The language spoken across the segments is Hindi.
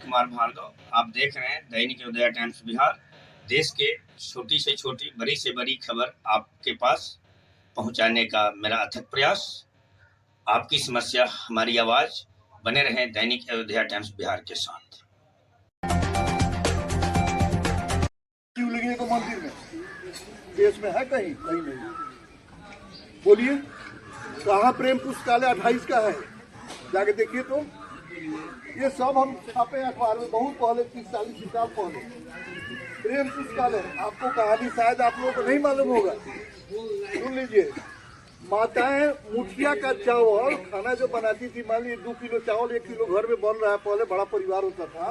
कुमार भार्गव। आप देख रहे हैं दैनिक उदय टाइम्स बिहार। देश के छोटी से छोटी, बड़ी से बड़ी खबर आपके पास पहुंचाने का मेरा अथक प्रयास। आपकी समस्या हमारी आवाज। बने रहें दैनिक अयोध्या टाइम्स बिहार के साथ। क्यों लगी तो मंदिर में देश में है कहीं कहीं नहीं। बोलिए कहाँ प्रेम पुस्तकालय 28 का है, जाके देखिए। तो ये सब हम छापे अखबार में बहुत पहले, 30-40 साल पहले। प्रेम पुस्तकालय आपको कहानी शायद आप लोगों को नहीं मालूम होगा, सुन लीजिए। माताएं मुठिया का चावल खाना जो बनाती थी, मान लीजिए 2 किलो चावल 1 किलो घर में बन रहा है, पहले बड़ा परिवार होता था,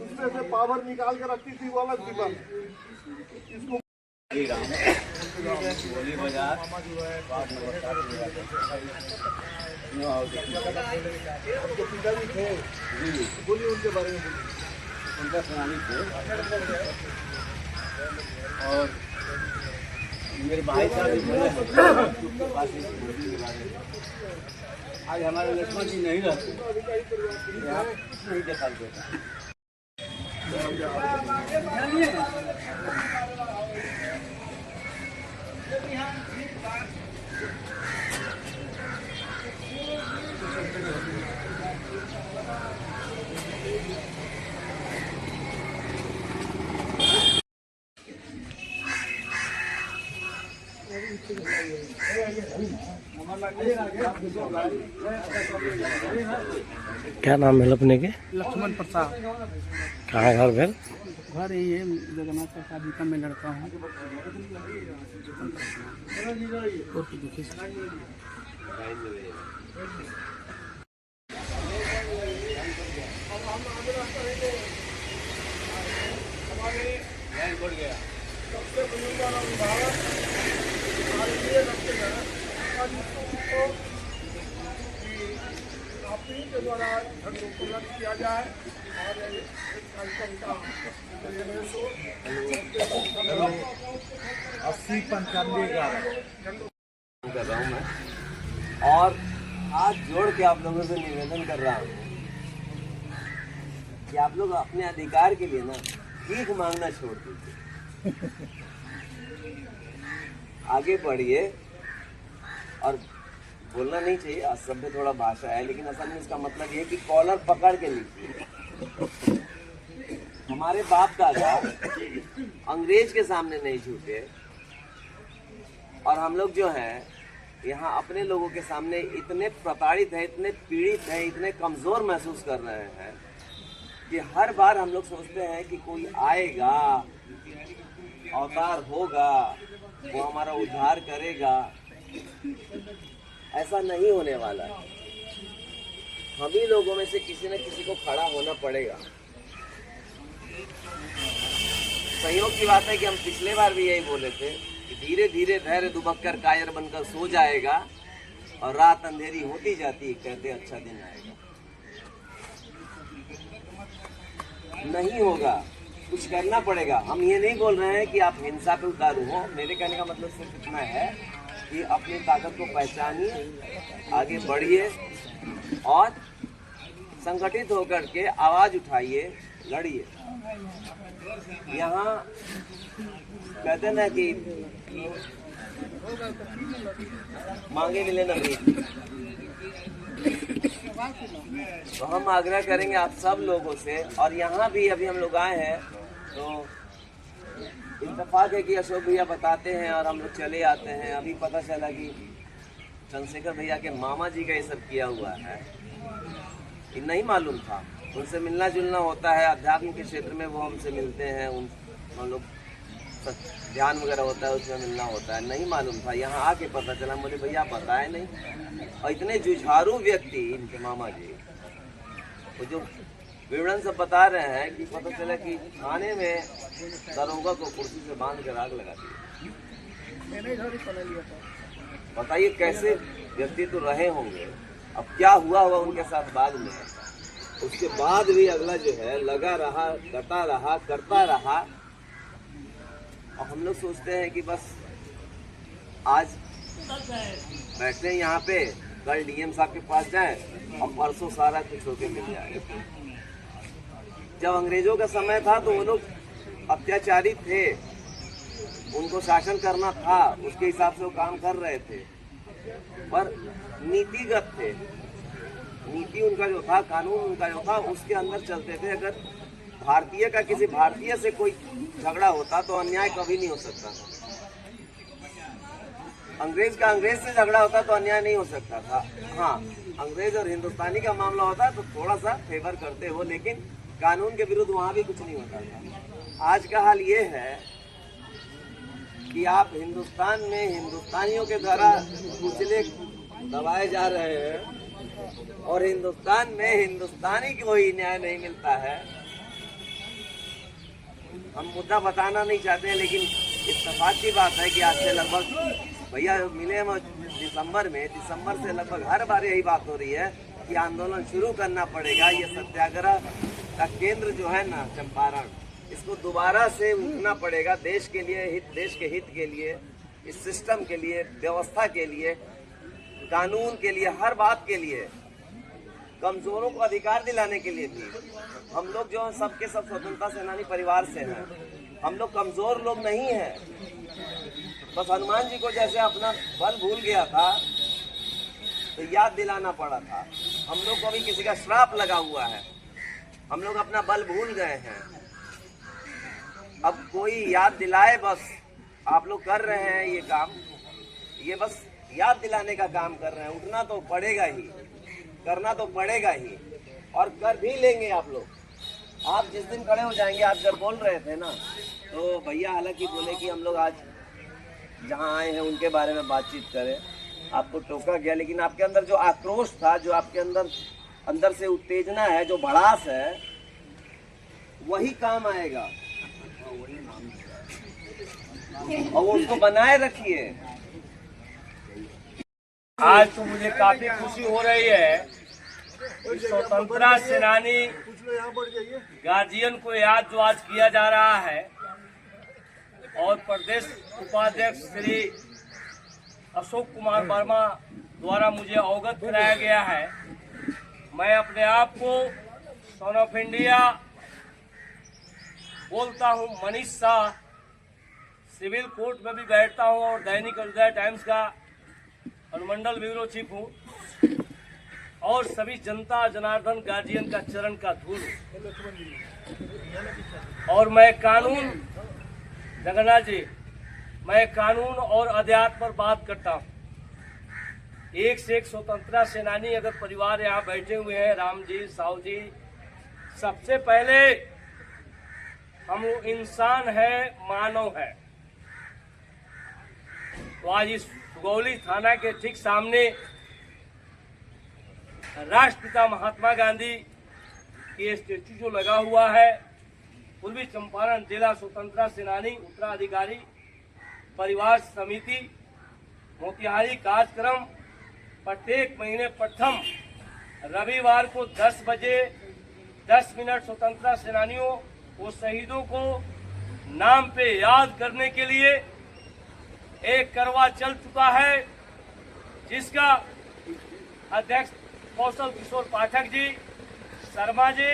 उसमें से पावर निकाल के रखती थी, वो अलग डिब्बा में। इसको पिताजी थे, बोलिए उनके बारे में। उनका सुनानी थे और मेरे भाई साहब भी बोले के पास आज हमारे लक्ष्मण जी नहीं रहते, नहीं देखा देता। क्या नाम है अपने के? लक्ष्मण प्रसाद। कहाँ घर भेल? घर यही है, जगन्नाथ प्रसाद जी का मैं लड़का हूँ। के द्वारा झंडोत्तोलन किया जाए और कार्यक्रम का 80-95 कर रहा हूँ मैं, और हाथ जोड़ के आप लोगों से निवेदन कर रहा हूँ कि आप लोग अपने अधिकार के लिए ना भीख मांगना छोड़ दीजिए, आगे बढ़िए। और बोलना नहीं चाहिए, असभ्य थोड़ा भाषा है, लेकिन असल में इसका मतलब ये कि कॉलर पकड़ के लिखिए। हमारे बाप दादा अंग्रेज के सामने नहीं झुके, और हम लोग जो हैं यहाँ अपने लोगों के सामने इतने प्रताड़ित हैं, इतने पीड़ित हैं, इतने कमज़ोर महसूस कर रहे हैं कि हर बार हम लोग सोचते हैं कि कोई आएगा, अवतार होगा, वो हमारा उद्धार करेगा। ऐसा नहीं होने वाला है। हम ही लोगों में से किसी न किसी को खड़ा होना पड़ेगा। संयोग की बात है कि हम पिछले बार भी यही बोले थे कि धीरे धीरे धैर्य दुबक कर कायर बनकर सो जाएगा, और रात अंधेरी होती जाती कहते अच्छा दिन आएगा। नहीं होगा, कुछ करना पड़ेगा। हम ये नहीं बोल रहे हैं कि आप हिंसा पे उतारू हो। मेरे कहने का मतलब सिर्फ इतना है कि अपनी ताकत को पहचानिए, आगे बढ़िए और संगठित होकर के आवाज उठाइए, लड़िए। यहाँ कहते ना कि मांगे मिले ना भीख, तो हम आग्रह करेंगे आप सब लोगों से। और यहाँ भी अभी हम लोग आए हैं तो इत्तेफाक है कि अशोक भैया बताते हैं और हम लोग चले आते हैं। अभी पता चला कि चंद्रशेखर भैया के मामा जी का ये सब किया हुआ है, ये नहीं मालूम था। उनसे मिलना जुलना होता है, अध्यात्म के क्षेत्र में वो हमसे मिलते हैं, हम लोग ध्यान वगैरह होता है, उसमें मिलना होता है। नहीं मालूम था, यहाँ आके पता चला। मुझे भैया बताए नहीं। और इतने जुझारू व्यक्ति इनके मामा जी, वो जो विवरण सब बता रहे हैं कि पता चला कि थाने में दरोगा को कुर्सी से बांध कर आग लगा दी। बताइए कैसे व्यक्ति तो रहे होंगे, अब क्या हुआ हुआ उनके साथ बाद में। उसके बाद भी अगला जो है लगा रहा, डटा रहा, करता रहा। और हम लोग सोचते हैं कि बस आज बैठते हैं यहाँ पे, कल डीएम साहब के पास जाएं और परसों सारा कुछ होके मिल जाए। जब अंग्रेजों का समय था तो वो लोग अत्याचारी थे, उनको शासन करना था, उसके हिसाब से वो काम कर रहे थे, पर नीतिगत थे। नीति उनका जो था, कानून उनका जो था, उसके अंदर चलते थे। अगर भारतीय का किसी भारतीय से कोई झगड़ा होता तो अन्याय कभी नहीं हो सकता था। अंग्रेज का अंग्रेज से झगड़ा होता तो अन्याय नहीं हो सकता था। हाँ, अंग्रेज और हिंदुस्तानी का मामला होता तो थोड़ा सा फेवर करते हो, लेकिन कानून के विरुद्ध वहां भी कुछ नहीं होता था। आज का हाल ये है कि आप हिंदुस्तान में हिंदुस्तानियों के द्वारा कुचले दबाए जा रहे हैं और हिंदुस्तान में हिंदुस्तानी को ही न्याय नहीं मिलता है। हम मुद्दा बताना नहीं चाहते हैं, लेकिन इत्तेफाक की बात है कि आज से लगभग भैया मिले हम दिसंबर से लगभग हर बार यही बात हो रही है कि आंदोलन शुरू करना पड़ेगा। ये सत्याग्रह का केंद्र जो है ना चंपारण, इसको दोबारा से उठना पड़ेगा देश के लिए, देश के हित के लिए, इस सिस्टम के लिए, व्यवस्था के लिए, कानून के लिए, हर बात के लिए, कमजोरों को अधिकार दिलाने के लिए भी। हम लोग जो सबके सब स्वतंत्रता सेनानी परिवार से हैं, हम लोग कमजोर लोग नहीं हैं। बस हनुमान जी को जैसे अपना बल भूल गया था तो याद दिलाना पड़ा था। हम लोग को अभी किसी का श्राप लगा हुआ है, हम लोग अपना बल भूल गए हैं। अब कोई याद दिलाए, बस आप लोग कर रहे हैं ये काम, ये बस याद दिलाने का काम कर रहे हैं। उठना तो पड़ेगा ही, करना तो पड़ेगा ही, और कर भी लेंगे आप लोग। आप जिस दिन खड़े हो जाएंगे, आप जब बोल रहे थे ना, तो भैया हालांकि बोले कि हम लोग आज जहाँ आए हैं उनके बारे में बातचीत करें, आपको टोका गया, लेकिन आपके अंदर जो आक्रोश था, जो आपके अंदर से उत्तेजना है, जो भड़ास है, वही काम आएगा और वो उसको बनाए रखिए। आज तो मुझे काफी खुशी हो रही है, स्वतंत्रता सेनानी गार्जियन को याद जो आज किया जा रहा है और प्रदेश उपाध्यक्ष श्री अशोक कुमार वर्मा द्वारा मुझे अवगत कराया गया है। मैं अपने आप को सन ऑफ इंडिया बोलता हूँ। मनीष शाह सिविल कोर्ट में भी बैठता हूँ और दैनिक उदय टाइम्स का अनुमंडल ब्यूरो चीफ हूँ और सभी जनता जनार्दन गार्जियन का चरण का धूल। और मैं कानून, जगन्नाथ जी, मैं कानून और अध्यात्म पर बात करता हूँ। एक से एक स्वतंत्रता सेनानी अगर परिवार यहाँ बैठे हुए हैं, राम जी, साहू जी, सबसे पहले हम इंसान है, मानव है। तो आज इस सुगौली थाना के ठीक सामने राष्ट्रपिता महात्मा गांधी की स्टेच्यू जो लगा हुआ है, पूर्वी चंपारण जिला स्वतंत्रता सेनानी उत्तराधिकारी परिवार समिति मोतिहारी कार्यक्रम प्रत्येक महीने प्रथम रविवार को 10 बजे 10 मिनट स्वतंत्रता सेनानियों वो शहीदों को नाम पे याद करने के लिए एक करवा चल चुका है, जिसका अध्यक्ष कौशल किशोर पाठक जी, शर्मा जी,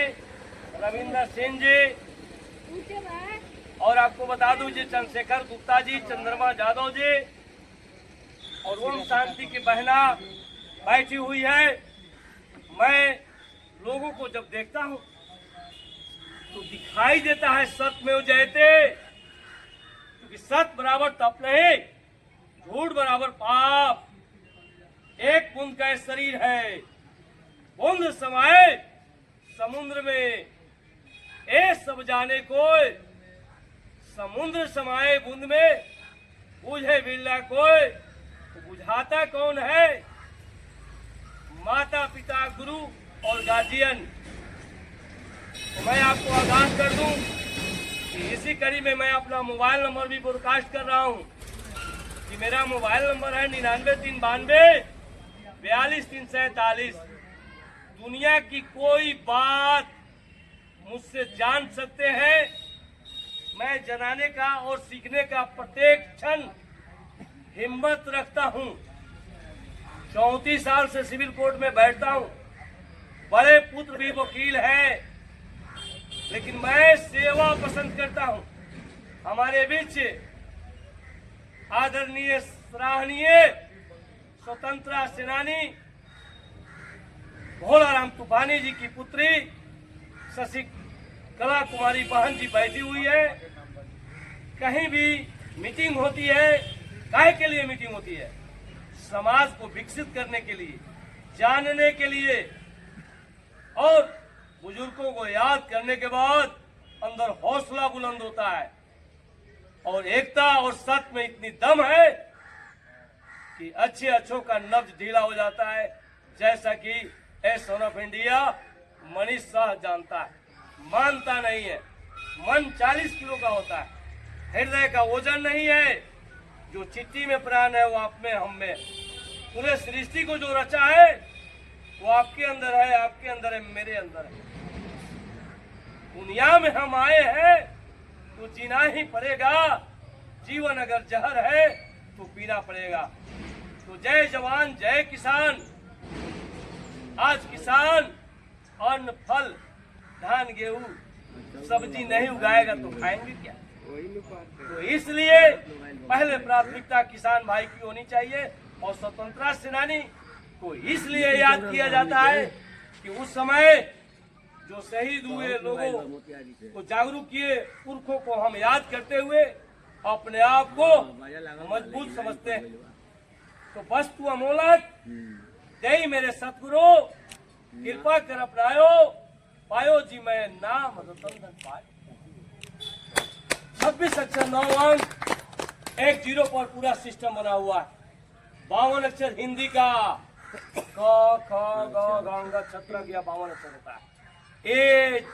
रविंदर सिंह जी, और आपको बता दूं जी चंद्रशेखर गुप्ता जी, चंद्रमा यादव जी और ओम शांति की बहना बैठी हुई है। मैं लोगों को जब देखता हूं तो दिखाई देता है सत्यमेव जयते, क्योंकि सत्य बराबर तप नहीं, झूठ बराबर पाप। एक बूंद का शरीर है, बूंद समाये समुद्र में, ए सब जाने कोई, समुद्र समाये बूंद में, बुझे बिरला कोई, तो बुझाता कौन है? माता पिता, गुरु और गार्जियन। तो मैं आपको आगाह कर दूं कि इसी कड़ी में मैं अपना मोबाइल नंबर भी ब्रॉडकास्ट कर रहा हूं कि मेरा मोबाइल नंबर है 99 392 42 347। दुनिया की कोई बात मुझसे जान सकते हैं। मैं जनाने का और सीखने का प्रत्येक क्षण हिम्मत रखता हूं। 34 साल से सिविल कोर्ट में बैठता हूं। बड़े पुत्र भी वकील हैं, लेकिन मैं सेवा पसंद करता हूं। हमारे बीच आदरणीय सराहनीय स्वतंत्रता सेनानी भोलाराम तूफानी जी की पुत्री शशिकला कुमारी बहन जी बैठी हुई है। कहीं भी मीटिंग होती है, काहे के लिए मीटिंग होती है? समाज को विकसित करने के लिए, जानने के लिए, और बुजुर्गों को याद करने के बाद अंदर हौसला बुलंद होता है और एकता और सत्य में इतनी दम है कि अच्छे अच्छों का नब्ज ढीला हो जाता है। जैसा कि son of India Manish Shah जानता है, मानता नहीं है। मन 40 किलो का होता है, हृदय का वजन नहीं है। जो चिट्ठी में प्राण है वो आप में, हम में। पूरे सृष्टि को जो रचा है वो आपके अंदर है, आपके अंदर है, मेरे अंदर है। दुनिया में हम आए हैं तो जीना ही पड़ेगा। जीवन अगर जहर है तो पीना पड़ेगा। तो जय जवान जय किसान। आज किसान अन्न फल धान गेहूं सब्जी नहीं उगाएगा तो खाएंगे क्या? तो इसलिए पहले प्राथमिकता किसान भाई की होनी चाहिए। और स्वतंत्रता सेनानी को इसलिए याद किया जाता है कि उस समय जो शहीद हुए लोगों को जागरूक किए, पुरखों को हम याद करते हुए अपने आप को मजबूत समझते हैं। तो वस्तु अमोलक जय मेरे सतगुरु कृपा कर अपनायो, पायो जी मैं नाम रतन पायो। 26 अक्षर 9 अंक 10 पर पूरा सिस्टम बना हुआ है। 52 अक्षर हिंदी का, क ख ग घ छत्र या 52 अक्षर होता है। ए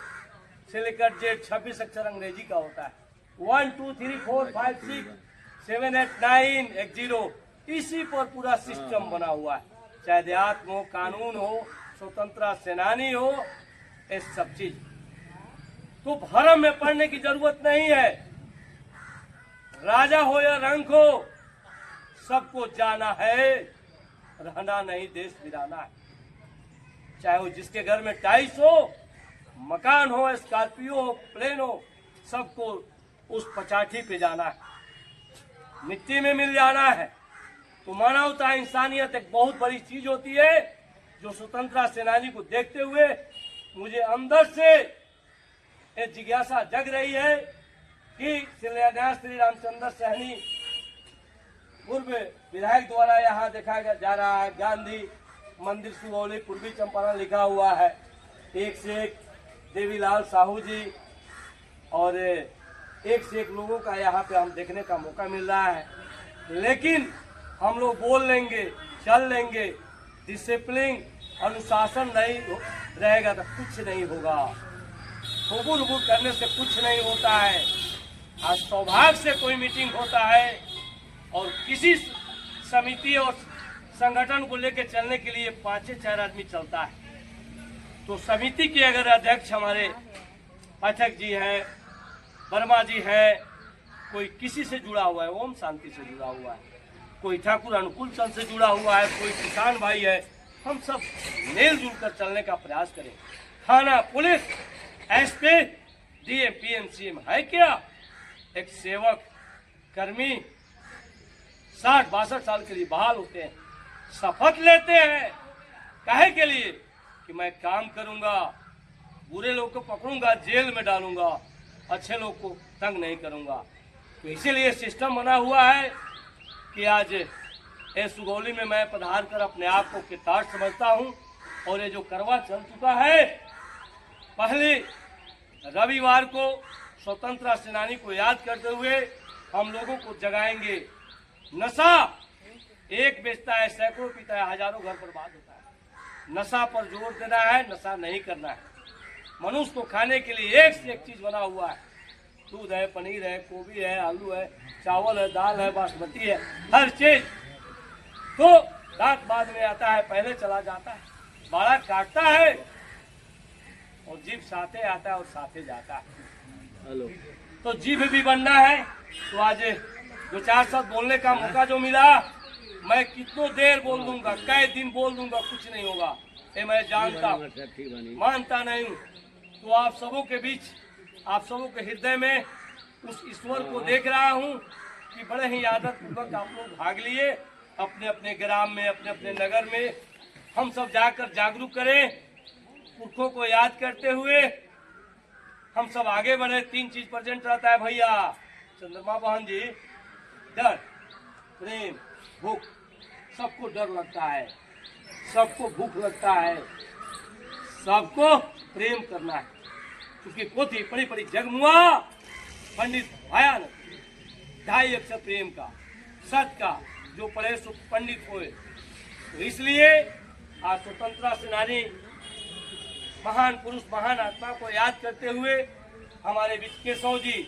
से लेकर जेड 26 अक्षर अंग्रेजी का होता है। 1 2 3 4 5 6 7 8 9 1 0 इसी पर पूरा सिस्टम बना हुआ है। चाहे अध्यात्म हो, कानून हो, स्वतंत्रता सेनानी हो, ये सब चीज। तो भरम में पढ़ने की जरूरत नहीं है। राजा हो या रंक हो, सबको जाना है, रहना नहीं देश बिराना है। चाहे वो जिसके घर में टाइल्स हो, मकान हो, स्कॉर्पियो हो, प्लेन हो, सबको उस पचाठी पे जाना है, मिट्टी में मिल जाना है। तो मानवता इंसानियत एक बहुत बड़ी चीज होती है। जो स्वतंत्रता सेनानी को देखते हुए मुझे अंदर से एक जिज्ञासा जग रही है कि श्री रामचंद्र सहनी पूर्व विधायक द्वारा यहाँ देखा जा रहा है गांधी मंदिर सुगौली पूर्वी चंपारण लिखा हुआ है। एक से एक देवीलाल साहू जी और एक से एक लोगों का यहाँ पे हम देखने का मौका मिल रहा है। लेकिन हम लोग बोल लेंगे, चल लेंगे, डिसिप्लिन अनुशासन नहीं रहेगा तो कुछ नहीं होगा। हुबुर हुबुर करने से कुछ नहीं होता है। आज सौभाग्य से कोई मीटिंग होता है और किसी समिति और संगठन को लेकर चलने के लिए 5 से 4 आदमी चलता है। तो समिति के अगर अध्यक्ष हमारे पाठक जी हैं, वर्मा जी हैं, कोई किसी से जुड़ा हुआ है, ओम शांति से जुड़ा हुआ है, कोई ठाकुर अनुकूल चंद से जुड़ा हुआ है, कोई किसान भाई है, हम सब मिलजुल कर चलने का प्रयास करें। थाना, police, SP, DM, PM, CM है क्या? एक सेवक कर्मी 60-62 साल के लिए बहाल होते हैं, शपथ लेते हैं। काहे के लिए? कि मैं काम करूंगा, बुरे लोग को पकड़ूंगा, जेल में डालूंगा, अच्छे लोग को तंग नहीं करूंगा। तो इसीलिए सिस्टम बना हुआ है कि आज इस सुगौली में मैं पधार कर अपने आप को कृतार्थ समझता हूं। और ये जो करवा चल चुका है, पहले रविवार को स्वतंत्रता सेनानी को याद करते हुए हम लोगों को जगाएंगे। नशा एक बेचता है, सैकड़ों पीता है, हजारों घर बर्बाद होता है। नशा पर जोर देना है, नशा नहीं करना है। मनुष्य को खाने के लिए एक से एक चीज बना हुआ है। दूध है, पनीर है, गोभी है, आलू है, चावल है, दाल है, बासमती है, हर चीज। तो दांत बाद में आता है, पहले चला जाता है, बाड़ा काटता है और जीभ साथे आता है और साथे जाता है। तो जीभ भी बनना है। तो आज जो 4 शब्द बोलने का मौका जो मिला, मैं कितनों देर बोल दूंगा, कई दिन बोल दूंगा, कुछ नहीं होगा। ये मैं जानता हूँ, मानता नहीं हूँ। तो आप सबों के बीच, आप सबों के हृदय में उस ईश्वर को देख रहा हूँ कि बड़े ही आदत पूर्वक आप लोग भाग लिए। अपने अपने ग्राम में, अपने अपने नगर में हम सब जाकर जागरूक करें, पुरखों को याद करते हुए हम सब आगे बढ़े। 3 चीज प्रेजेंट रहता है भैया चंद्रमा बहन जी, डर, प्रेम, भूख। सबको डर लगता है, सबको भूख लगता है, सबको प्रेम करना है। क्योंकि पोथी पड़ी पड़ी जगमुआ पंडित भयानक 2.5 अक्षर प्रेम का, सत का, जो पढ़े सो पंडित होए। तो इसलिए आज स्वतंत्रता सेनानी महान पुरुष, महान आत्मा को याद करते हुए हमारे बीच केशव जी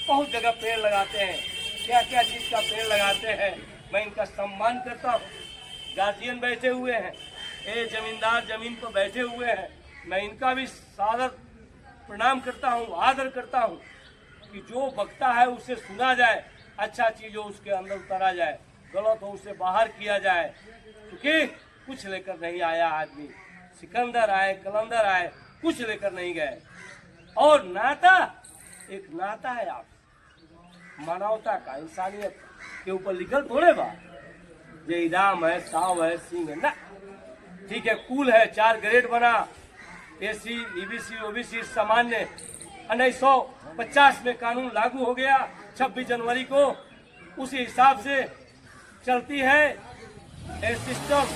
बहुत जगह पेड़ लगाते हैं। क्या क्या चीज का पेड़ लगाते हैं, मैं इनका सम्मान करता हूँ। गार्जियन बैठे हुए हैं, ये जमींदार जमीन पर बैठे हुए हैं, मैं इनका भी सादर प्रणाम करता हूँ, आदर करता हूँ कि जो बकता है उसे सुना जाए, अच्छा चीज हो उसके अंदर उतारा जाए, गलत हो उसे बाहर किया जाए। क्योंकि कुछ लेकर नहीं आया आदमी, सिकंदर आए, कलंदर आए, कुछ लेकर नहीं गए। और नाता, एक नाता है आप मानवता का, इंसानियत के ऊपर लिखल थोड़े बा ये इनाम है, साव है, सिंह है ना। ठीक है, कूल है, 4 ग्रेड बना, एसी, ईबीसी, ओबीसी सामान्य। 1950 में कानून लागू हो गया 26 जनवरी को, उसी हिसाब से चलती है ये सिस्टम।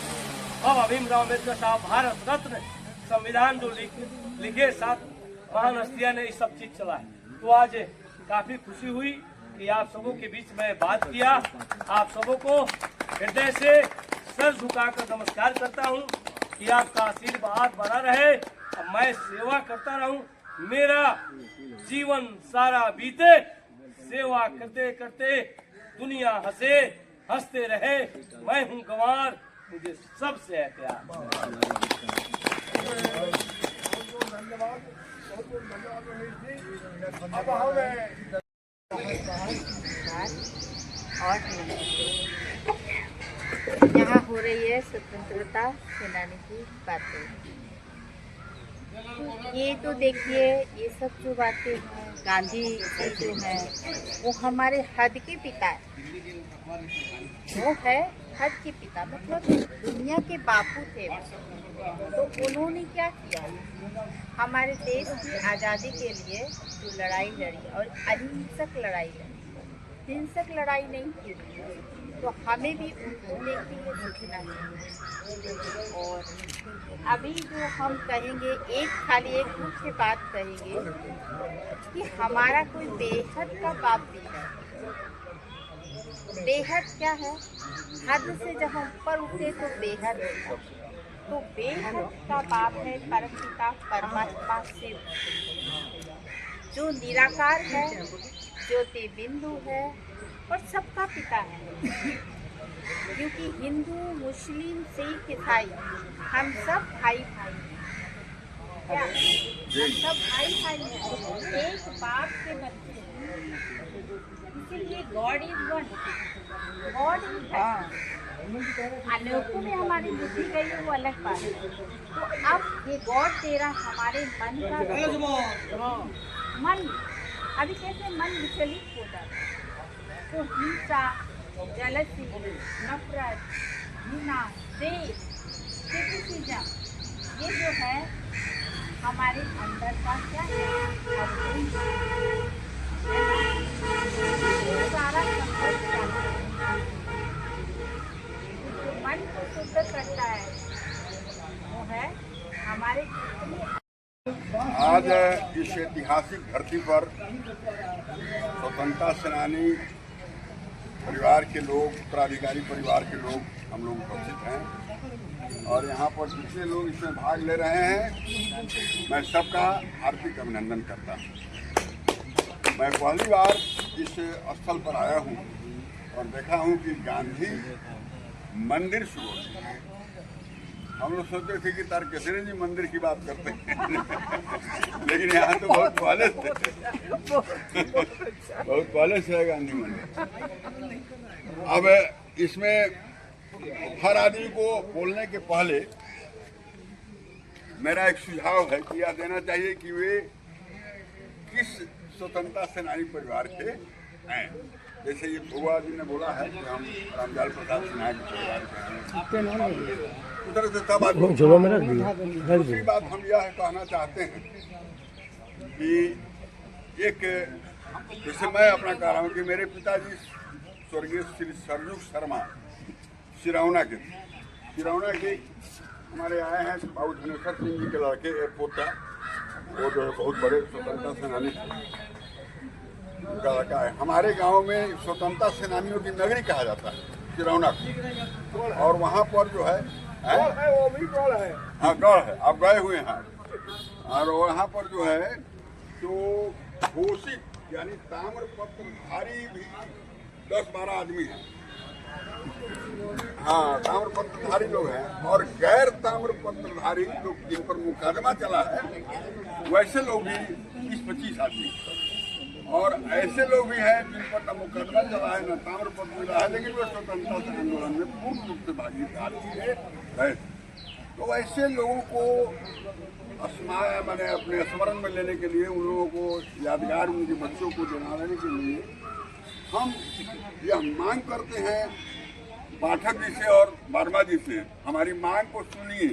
अब भीमराव अम्बेडकर साहब भारत रत्न संविधान जो लिखे 7 महान हस्तियां ने ये सब चीज चला है। तो आज काफी खुशी हुई कि आप सबों के बीच में बात किया। आप सबों को हृदय से सर झुकाकर नमस्कार करता हूं कि आपका आशीर्वाद बना रहे और मैं सेवा करता रहूं। मेरा जीवन सारा बीते सेवा करते करते, दुनिया हंसे हंसते रहे। मैं हूं गंवार, मुझे सबसे है प्यार। और यहाँ हो रही है स्वतंत्रता सेनानी की बातें। ये तो देखिए, ये सब जो बातें हैं गांधी जी जो है वो हमारे हद के पिता है। वो है हद के पिता, मतलब दुनिया के बापू थे। तो उन्होंने क्या किया, हमारे देश की आज़ादी के लिए जो लड़ाई लड़ी और अहिंसक लड़ाई लड़ी, हिंसक लड़ाई नहीं की। तो हमें भी उनको लेके ये सीखना चाहिए। और अभी जो हम कहेंगे, खाली एक मुख्य बात कहेंगे कि हमारा कोई बेहद का बाप भी है। बेहद क्या है, हद से जब हम ऊपर उठे तो बेहद होता। तो बेहद का बाप है परमपिता परमात्मा शिव, जो निराकार है, ज्योति बिंदु है और सबका पिता है। क्योंकि हिंदू, मुस्लिम, सिख, ईसाई हम सब भाई भाई हैं। क्या हम सब भाई भाई हैं, एक बाप के बच्चे हैं। इसीलिए God is one, God is अनेकों में हमारी बुद्धि गई है, वो अलग बात है। तो अब ये गॉड तेरा हमारे मन का मन, अभी कैसे मन विचलित हो जाता है। तो हिंसा, जलसी, नफरत, घृणा, द्वेष, क्रिटिसिज्म, ये जो है हमारे अंदर का क्या है, सारा संघर्ष है। जो मन को शुद्ध करता है वो है हमारे। आज इस ऐतिहासिक धरती पर स्वतंत्रता सेनानी परिवार के लोग, उत्तराधिकारी परिवार के लोग हम लोग उपस्थित हैं और यहाँ पर जितने लोग इसमें भाग ले रहे हैं, मैं सबका हार्दिक अभिनंदन करता हूँ। मैं पहली बार इस स्थल पर आया हूँ और देखा हूँ कि गांधी मंदिर शुरू हो। हम लोग सोचते थे कि तारकेश्वरी जी मंदिर की बात करते हैं लेकिन यहाँ तो बहुत पहले से बहुत पहले से है गांधी मंदिर। अब इसमें हर आदमी को बोलने के पहले मेरा एक सुझाव है कि यह देना चाहिए कि वे किस स्वतंत्रता सेनानी परिवार के हैं। जैसे ये भुआ जी ने बोला है कि हम रामलाल प्रसाद सिन्हा के परिवार के हैं, उधर से सब आदमी। झोलों में रख दिया। दूसरी बात हम यह कहना चाहते हैं कि एक जैसे मैं अपना कह रहा हूँ कि मेरे पिताजी स्वर्गीय श्री सरजू शर्मा सिरौना के हमारे आए हैं बाबू धनेश्वर सिंह जी के लड़के एयरपोर्ट का, वो जो है बहुत बड़े स्वतंत्रता सेनानी उनका लड़का है। हमारे गांव में स्वतंत्रता सेनानियों की नगरी कहा जाता है सिरौना को, और वहाँ पर जो है वो भी गढ़ है, हाँ गढ़ है, आप गए हुए हैं। और वहाँ पर जो है तो घोषित यानी ताम्रपत्रधारी भी 10-12 आदमी हैं। हाँ, ताम्रपत्रधारी लोग हैं, और गैर ताम्रपत्रधारी लोग जिन पर मुकदमा चला है वैसे लोग भी 20-25 आदमी, और ऐसे लोग भी हैं जिन पर न मुकदमा चला है न ताम्रपत्र मिला है, लेकिन वे स्वतंत्रता आंदोलन में पूर्ण रूप से भागीदार है। तो ऐसे लोगों को मैंने अपने स्मरण में लेने के लिए, उन लोगों को यादगार उनके बच्चों को दिलाने के लिए हम यह मांग करते हैं पाठक जी से और वर्मा जी से। हमारी मांग को सुनिए,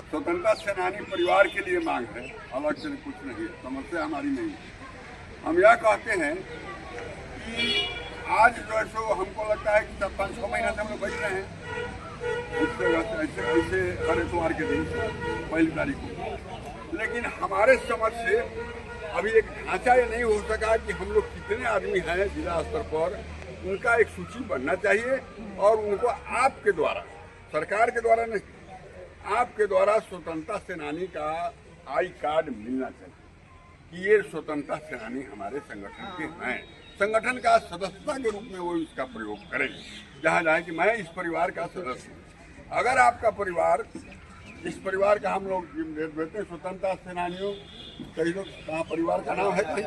स्वतंत्रता सेनानी परिवार के लिए मांग है, अलग से कुछ नहीं, समस्या हमारी नहीं। हम यह कहते हैं कि आज जो है सो हमको लगता है कि 5-6 महीना से हम लोग बैठ रहे हैं ऐसे हर इतवार के दिन 1 तारीख को, लेकिन हमारे समझ से अभी एक ढांचा ये नहीं हो सका कि हम लोग कितने आदमी हैं जिला स्तर पर, उनका एक सूची बनना चाहिए, और उनको आपके द्वारा, सरकार के द्वारा नहीं, आपके द्वारा स्वतंत्रता सेनानी का आई कार्ड मिलना चाहिए कि ये स्वतंत्रता सेनानी हमारे संगठन के हैं। संगठन का सदस्यता के रूप में वो इसका प्रयोग करें, जहाँ जाए कि मैं इस परिवार का सदस्य हूँ। अगर आपका परिवार, इस परिवार का हम लोग देते हैं स्वतंत्रता सेनानियों, कई लोग कहाँ परिवार का नाम है कहीं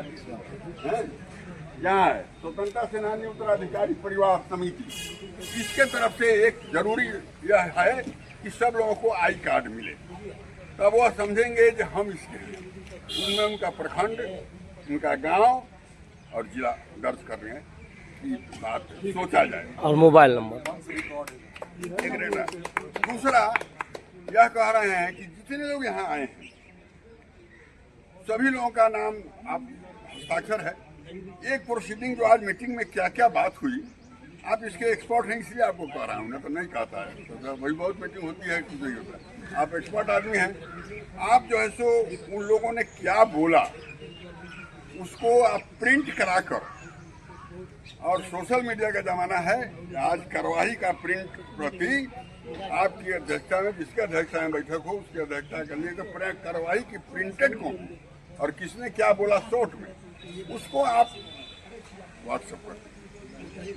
यहाँ है स्वतंत्रता सेनानी उत्तराधिकारी परिवार समिति, इसके तरफ से एक जरूरी यह है कि सब लोगों को आई कार्ड मिले, तब वह समझेंगे कि हम इसके हैं। उनमें उनका प्रखंड, उनका गांव और जिला दर्ज कर रहे हैं कि बात सोचा जाए, और मोबाइल नंबर। दूसरा यह कह रहे हैं कि जितने लोग यहाँ आए हैं सभी लोगों का नाम आप हस्ताक्षर है। एक प्रोसीडिंग जो आज मीटिंग में क्या क्या बात हुई, आप इसके एक्सपर्ट हैं इसलिए आपको कह रहा हूँ, ना तो नहीं कहता है, तो वही बहुत मीटिंग होती है कुछ नहीं होता है। आप एक्सपर्ट आदमी हैं, आप जो है सो उन लोगों ने क्या बोला उसको आप प्रिंट करा कर, और सोशल मीडिया का ज़माना है, आज कार्यवाही का प्रिंट प्रति आपकी अध्यक्षता में, जिसके अध्यक्षता में बैठक हो उसकी अध्यक्षता कर लिए, तो कार्यवाही की प्रिंटेड कॉपी और किसने क्या बोला शॉर्ट में, उसको आप व्हाट्सएप कर।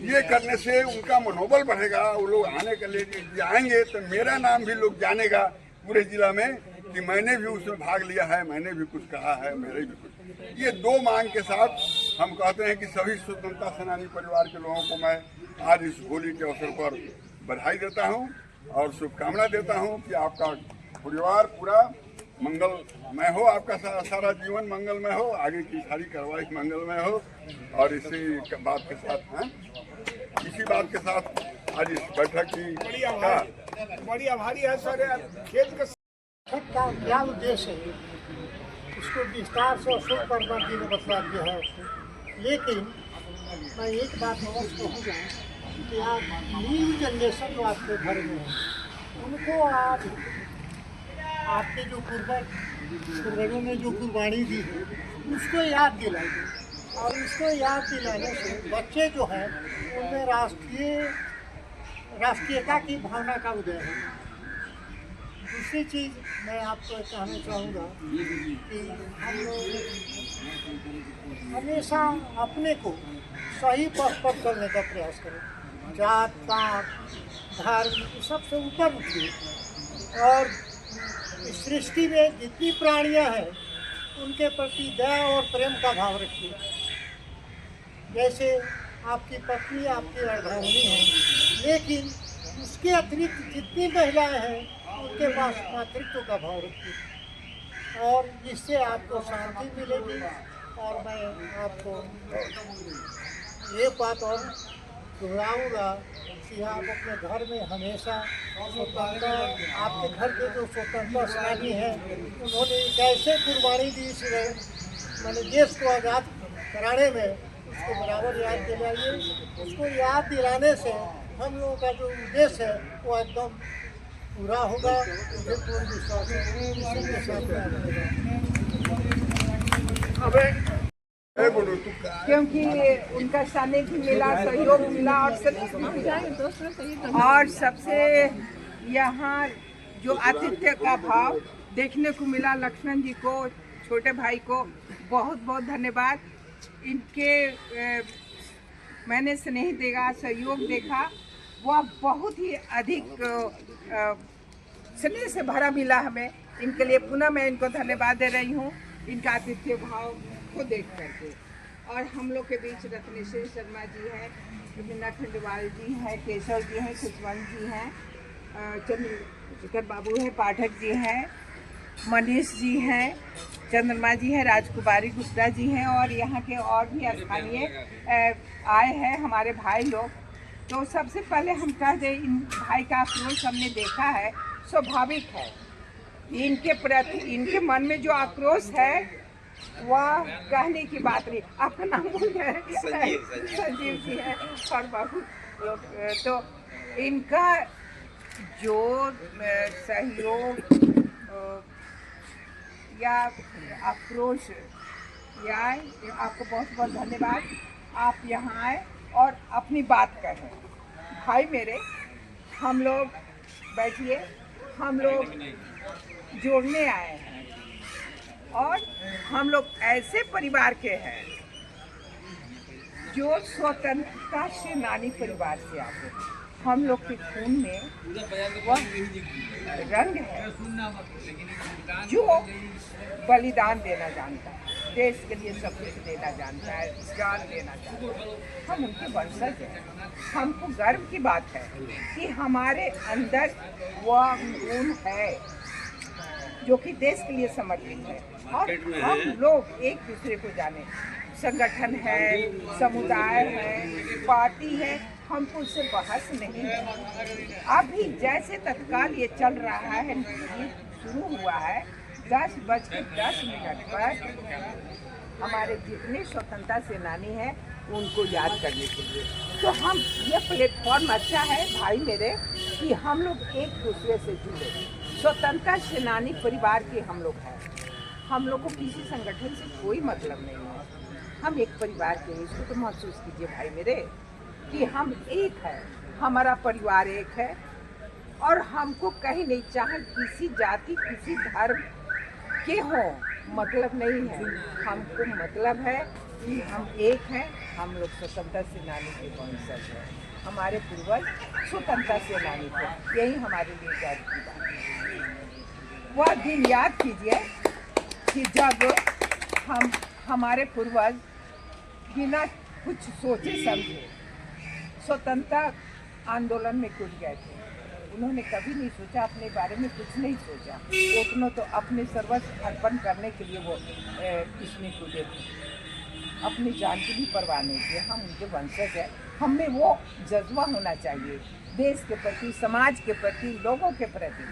ये करने से उनका मनोबल बढ़ेगा, वो लोग आने के लिए आएंगे तो मेरा नाम भी लोग जानेगा पूरे जिला में कि मैंने भी उसमें भाग लिया है, मैंने भी कुछ कहा है, मेरे भी कुछ। ये 2 मांग के साथ हम कहते हैं कि सभी स्वतंत्रता सेनानी परिवार के लोगों को मैं आज इस होली के अवसर पर बधाई देता हूं और शुभकामना देता हूं कि आपका परिवार पूरा मंगलमय हो, आपका सारा जीवन मंगलमय हो, आगे की सारी कार्रवाई मंगलमय हो। और इसी बात के साथ आज इस बैठक की बड़ी आभारी है सर। खेत का क्या उद्देश्य है उसको विस्तार से अशोक वर्मा जी ने बता दिया है उसको, लेकिन मैं एक बात अवश्य कहूँगा कि आप न्यू जनरेशन जो आपके घर में है उनको आप आपके जो पूर्वजों ने जो कुर्बानी दी है उसको याद दिलाइए, और इसको याद दिलाने से बच्चे जो हैं उनमें राष्ट्रीयता की भावना का उदय है। दूसरी चीज़ मैं आपको कहना चाहूँगा कि हम लोग हमेशा अपने को सही पथ पर चलने का प्रयास करें, जात पात धर्म सबसे ऊपर उठिए, और इस सृष्टि में जितनी प्राणियां हैं उनके प्रति दया और प्रेम का भाव रखिए। जैसे आपकी पत्नी आपकी अर्धांगिनी है, लेकिन उसके अतिरिक्त जितनी महिलाएं हैं उनके पास मातृत्व का भाव रखिए। और इससे आपको शांति मिलेगी। और मैं आपको ये बात और दोहराऊँगा कि आप अपने घर में हमेशा स्वतंत्रता, आपके घर के जो स्वतंत्रता सेनानी हैं उन्होंने एक ऐसे कुर्बानी दी इस मैंने देश को आज़ाद कराने में, उसको बराबर याद दिलाइए। उसको याद दिलाने से हम लोगों का जो उद्देश्य है वो एकदम पूरा होगा। मुझे पूर्ण विश्वास है। इसी के साथ क्योंकि उनका सानिध्य मिला, सहयोग मिला और सबसे यहाँ जो आतिथ्य का भाव देखने को मिला। लक्ष्मण जी को, छोटे भाई को बहुत बहुत धन्यवाद। इनके मैंने स्नेह देखा, सहयोग देखा, वह बहुत ही अधिक स्नेह से भरा मिला हमें। इनके लिए पुनः मैं इनको धन्यवाद दे रही हूँ, इनका आतिथ्य भाव को देख करके। और हम लोग के बीच रत्नेश्वर शर्मा जी हैं, मीना खंडवाल जी हैं, केशव जी हैं, खुशवंत जी हैं, चंद्रशेखर बाबू हैं, पाठक जी हैं, मनीष जी हैं, चंद्रमा जी हैं, राजकुमारी गुप्ता जी हैं और यहाँ के और भी स्थानीय आए हैं हमारे भाई लोग। तो सबसे पहले हम कह दें, इन भाई का आक्रोश हमने देखा है, स्वाभाविक है। इनके प्रति, इनके मन में जो आक्रोश है वह कहने की बात नहीं। आपका नाम बोल है संजीव जी है और बहुत लोग। तो इनका जो सहयोग या आक्रोश या आपको बहुत बहुत धन्यवाद। आप यहाँ आए और अपनी बात कहें। भाई मेरे, हम लोग बैठिए, हम लोग जोड़ने आए हैं और हम लोग ऐसे परिवार के हैं जो स्वतंत्रता सेनानी परिवार से आते हैं। हम लोग के खून में वह रंग है जो बलिदान देना जानता है, देश के लिए सब कुछ देना जानता है, जान देना जानता है। हम उनके वंशज हैं। हमको गर्व की बात है कि हमारे अंदर वह गुण है जो कि देश के लिए समर्पित है। और हम लोग एक दूसरे को जाने। संगठन है, समुदाय है, पार्टी है, हमको उससे बहस नहीं है। अभी जैसे तत्काल ये चल रहा है, ये शुरू हुआ है 10:10 पर हमारे जितने स्वतंत्रता सेनानी हैं उनको याद करने के लिए। तो हम ये प्लेटफॉर्म अच्छा है भाई मेरे कि हम लोग एक दूसरे से जुड़े। स्वतंत्रता सेनानी परिवार के हम लोग हैं। हम लोग को किसी संगठन से कोई मतलब नहीं है। हम एक परिवार के हैं। इसको तो महसूस कीजिए भाई मेरे कि हम एक हैं, हमारा परिवार एक है और हमको कहीं नहीं, चाहे किसी जाति, किसी धर्म के हो, मतलब नहीं है। हमको मतलब है कि हम एक हैं। हम लोग स्वतंत्रता सेनानी के वंशज हैं। हमारे पूर्वज स्वतंत्रता सेनानी थे। यही हमारे लिए गर्व की बात है। वह दिन याद कीजिए कि जब हमारे पूर्वज बिना कुछ सोचे समझे स्वतंत्रता आंदोलन में कूद गए थे। उन्होंने कभी नहीं सोचा, अपने बारे में कुछ नहीं सोचा। उतना तो अपने सर्वस्व अर्पण करने के लिए वो इसमें कूदे थे। अपनी जान की भी परवाह नहीं की। हम उनके वंशज हैं। हम में वो जज्बा होना चाहिए, देश के प्रति, समाज के प्रति, लोगों के प्रति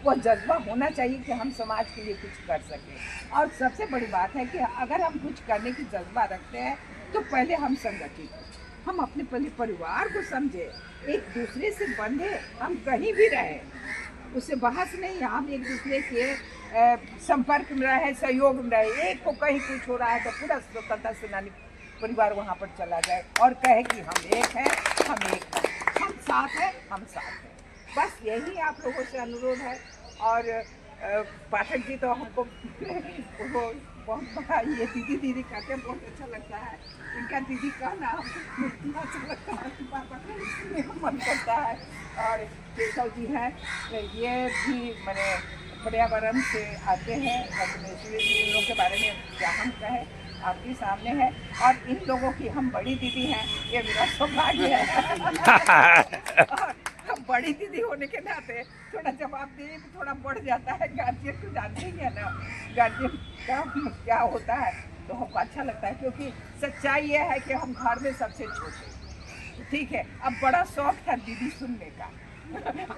वो जज्बा होना चाहिए कि हम समाज के लिए कुछ कर सकें। और सबसे बड़ी बात है कि अगर हम कुछ करने की जज्बा रखते हैं तो पहले हम संगठित हैं। हम अपने पहले परिवार को समझे, एक दूसरे से बंधे। हम कहीं भी रहें, उससे बहस नहीं। हम एक दूसरे के संपर्क में रहे, सहयोग में रहे। एक को कहीं कुछ हो रहा है तो पूरा स्वतंत्रता सेनानी परिवार वहाँ पर चला जाए और कहे कि हम एक हैं, हम एक हैं, हम साथ हैं, हम साथ हैं। बस यही आप लोगों से अनुरोध है। और पाठक जी तो हमको वो बहुत बड़ा ये दीदी दीदी कहते हैं, बहुत अच्छा लगता है इनका दीदी का नाम, अच्छा लगता है, मन करता है। और केशव जी हैं, ये भी मैंने पर्यावरण से आते हैं। रत्नेश्वर जी, इन लोगों के बारे में क्या हम कहें, आपके सामने है। और इन लोगों की हम बड़ी दीदी हैं, ये मेरा सौभाग्य है। बड़ी दीदी होने के नाते थोड़ा जवाब दें तो थोड़ा बढ़ जाता है। गार्जियन को जानते ही है ना, गार्जियन का क्या होता है, तो हमको अच्छा लगता है क्योंकि सच्चाई ये है कि हम घर में सबसे छोटे, ठीक है। अब बड़ा शौक था दीदी सुनने का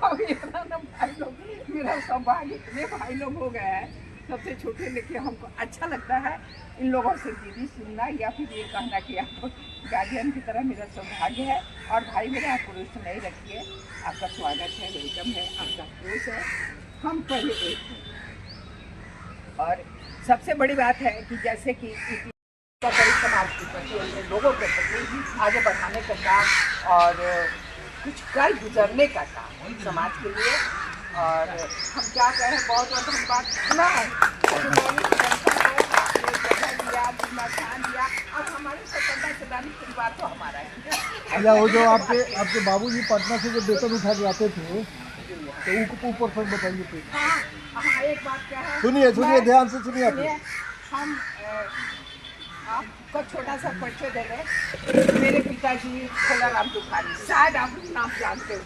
अब इतना ना भाई लोग, मेरा सौभाग्य इतने भाई लोग हो गए हैं सबसे छोटे, लेकिन हमको अच्छा लगता है इन लोगों से दीदी सुनना, या फिर ये कहना कि आप गार्जियन की तरह मेरा सौभाग्य है। और भाई मेरे आप पुरुष नहीं रखिए, आपका स्वागत है, वेलकम है, आपका पुरुष है, हम पहले एक हैं। और सबसे बड़ी बात है कि जैसे कि समाज के प्रति, लोगों के प्रति आगे बढ़ाने का काम और कुछ कर गुजरने का काम समाज के लिए। और हम क्या कह रहे हैं, बहुत बहुत हम बात सुना है, और हमारे स्वतंत्रता सेनानी परिवार तो हमारा है। अच्छा, वो जो आपके बाबूजी पटना से जो वेतन उठा के आते थे, तो ऊपर पर बताइए प्लीज। हाँ, एक बात क्या है, सुनिए ध्यान से सुनिए आप। हम आपको छोटा सा परिचय दे रहे। मेरे पिताजी खोलाराम तूफानी, शायद आप नाम जानते हो,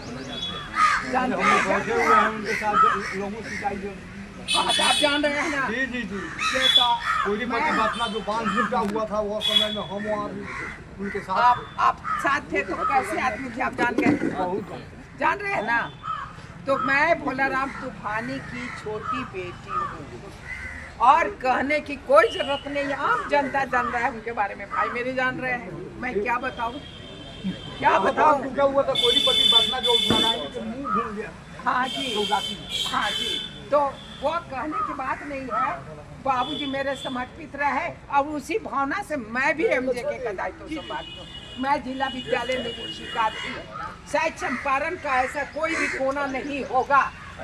जानते हैं हाँ, तो आप जान रहे हैं ना। जी जी जी, ये तो पूरी पटना जो बांध टूटा हुआ था वो समय में हम वहाँ उनके साथ आप साथ थे, तो कैसे आदमी थे आप जान रहे हैं ना। तो मैं भोलाराम तूफानी की छोटी बेटी हूँ, और कहने की कोई जरूरत नहीं, आम जनता जान रहा है उनके बारे में, भाई मेरे जान रहे हैं, मैं क्या बताऊँ टूटा हुआ था कोई पटना जो मुंह भूल गया। हाँ जी, तो वो कहने की बात नहीं है। बाबूजी मेरे समर्पित रहे, और उसी भावना से मैं भी एमजेके का दायित्व संभालती हूँ। मैं जिला विद्यालय निर्देशिका थी। शायद चंपारण का ऐसा कोई भी कोना नहीं होगा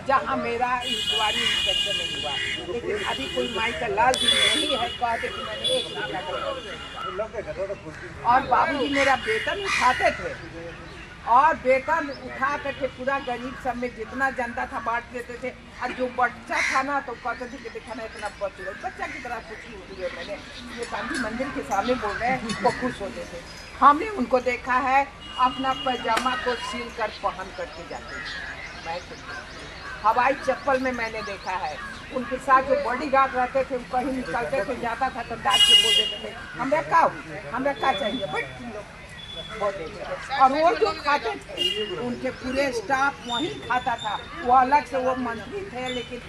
जहाँ मेरा इंक्वायरी इंस्पेक्टर नहीं हुआ, लेकिन अभी कोई माई का लाल भी नहीं है कहते कि मैंने एक और बाबूजी मेरा वेतन उठाते थे, और वेतन उठा करके पूरा गरीब सब में जितना जनता था बांट देते थे। और जो बच्चा था ना तो कहते थे कि देखा ना इतना बच्चा की तरह खुशी होती है। मैंने ये गांधी मंदिर के सामने बोल रहे हैं, वो खुश होते थे। हमने उनको देखा है अपना पैजामा को सील कर पहन करके जाते थे। मैं हवाई चप्पल में मैंने देखा है, उनके साथ जो बॉडीगार्ड रहते थे, वो कहीं निकलते थे जाता था तो डांट के बोल देते थे हमें क्या चाहिए बट तुम लोग बहुत देते थे। और वो जो खाते थे उनके पूरे स्टाफ वहीं खाता था, वो अलग से वो मंत्री थे, लेकिन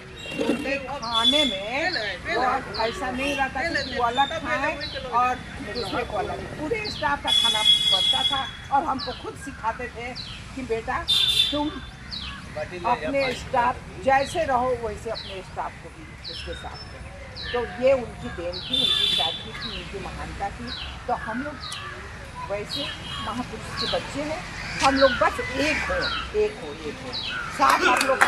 उनके खाने में वो ऐसा नहीं रहता कि वो अलग खाएं और दूसरे को अलग, पूरे स्टाफ का खाना बनता था। और हमको खुद सिखाते थे कि बेटा तुम अपने स्टाफ जैसे रहो वैसे अपने स्टाफ को भी उसके साथ रहो। तो ये उनकी देन थी, उनकी सादगी थी, उनकी महानता थी। तो हम लोग वैसे महापुरुष के बच्चे हैं, हम लोग बस एक हो साथ आप लोग